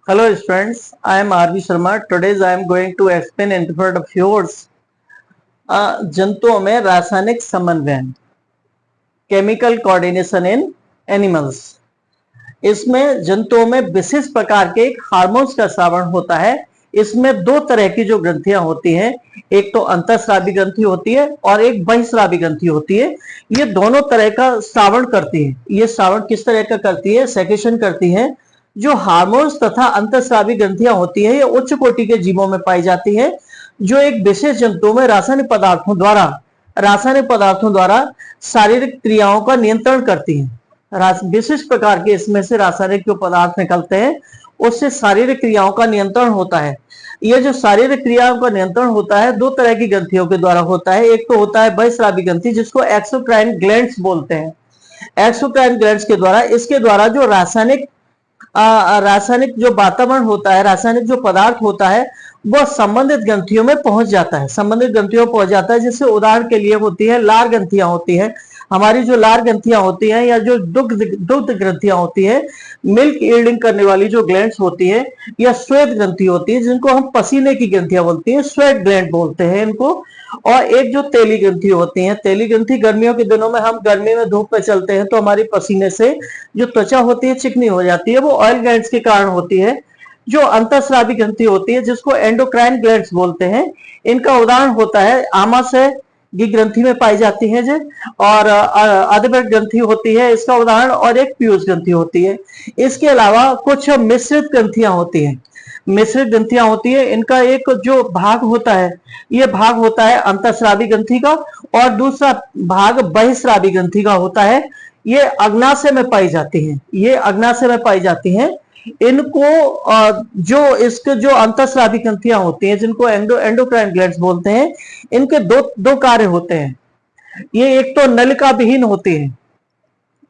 Hello students, I am R.V. Sharma. Today I am going to explain in front of yours जंतुओं में रासायनिक समन्वयन, chemical coordination in animals. इसमें जंतुओं में विशेष प्रकार के एक हार्मोन्स का श्रावण होता है। इसमें दो तरह की जो ग्रंथियां होती हैं, एक तो अंतःस्रावी ग्रंथि होती है और एक बहिःस्रावी ग्रंथि होती है। ये दोनों तरह का श्रावण करती है। ये श्रावण किस तरह का करती है? सेक्रेशन करती है। जो हार्मोन्स तथा अंतःस्रावी ग्रंथियां होती है, ये उच्च कोटि के जीवों में पाई जाती है, जो एक विशेष जंतु में रासायनिक पदार्थों द्वारा शारीरिक क्रियाओं का नियंत्रण करती है। विशिष्ट प्रकार के इसमें से रासायनिक जो पदार्थ निकलते हैं, उससे शारीरिक क्रियाओं का नियंत्रण होता है। ये जो शारीरिक क्रियाओं का नियंत्रण होता है, दो तरह की ग्रंथियों के द्वारा होता है। एक तो होता है बहिःस्रावी ग्रंथि, जिसको एक्सोक्राइन ग्लैंड्स बोलते हैं। एक्सोक्राइन ग्लैंड्स के द्वारा, इसके द्वारा जो रासायनिक जो वातावरण होता है, रासायनिक जो पदार्थ होता है, वह संबंधित ग्रंथियों में पहुंच जाता है। संबंधित ग्रंथियों में पहुंच जाता है, जिससे उदाहरण के लिए होती है लार ग्रंथियां होती है। हमारी जो लार ग्रंथियां होती हैं या जो दुग्ध ग्रंथियां होती है, मिल्क यील्डिंग करने वाली जो ग्लैंड्स होती है, या श्वेत ग्रंथि होती है, जिनको हम पसीने की ग्रंथियां बोलती हैं, स्वेट ग्लैंड बोलते हैं इनको। और एक जो तेली ग्रंथि होती है, तेली ग्रंथि गर्मियों के दिनों में, हम गर्मी में धूप में चलते हैं तो हमारी पसीने से जो त्वचा होती है चिकनी हो जाती है, वो ऑयल ग्लैंड्स के कारण होती है। जो अंतःस्रावी ग्रंथि होती है, जिसको एंडोक्राइन ग्लैंड्स बोलते हैं, इनका उदाहरण होता है आमाशय की ग्रंथि में पाई जाती है जो, और अधबृत ग्रंथि होती है इसका उदाहरण, और एक पीयूष ग्रंथि होती है। इसके अलावा कुछ मिश्रित ग्रंथियां होती हैं। मिश्रित ग्रंथियां होती है, इनका एक जो भाग होता है, ये भाग होता है अंतःस्रावी ग्रंथि का, और दूसरा भाग बहिःस्रावी ग्रंथि का होता है। ये अग्नाशय में पाई जाती हैं। ये अग्नाशय में पाई जाती हैं। इनको जो इसके जो अंतःस्रावी ग्रंथियां होती हैं, जिनको एंडोक्राइन ग्लैंड्स बोलते हैं, इनके दो कार्य होते हैं। ये एक तो नलिका विहीन होती है,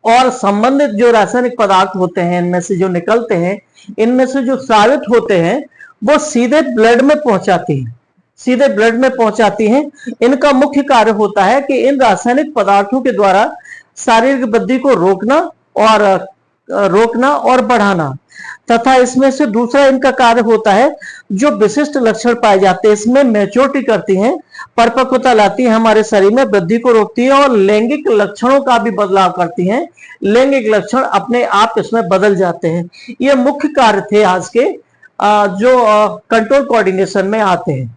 और संबंधित जो रासायनिक पदार्थ होते हैं इनमें से जो निकलते हैं, इनमें से जो स्रावित होते हैं, वो सीधे ब्लड में पहुंचाती हैं। सीधे ब्लड में पहुंचाती हैं। इनका मुख्य कार्य होता है कि इन रासायनिक पदार्थों के द्वारा शारीरिक वृद्धि को रोकना और बढ़ाना, तथा इसमें से दूसरा इनका कार्य होता है, जो विशिष्ट लक्षण पाए जाते हैं इसमें मैच्योरिटी करती हैं, परिपक्वता लाती है, हमारे शरीर में वृद्धि को रोकती है, और लैंगिक लक्षणों का भी बदलाव करती हैं। लैंगिक लक्षण अपने आप इसमें बदल जाते हैं। ये मुख्य कार्य थे आज के जो कंट्रोल कोऑर्डिनेशन में आते हैं।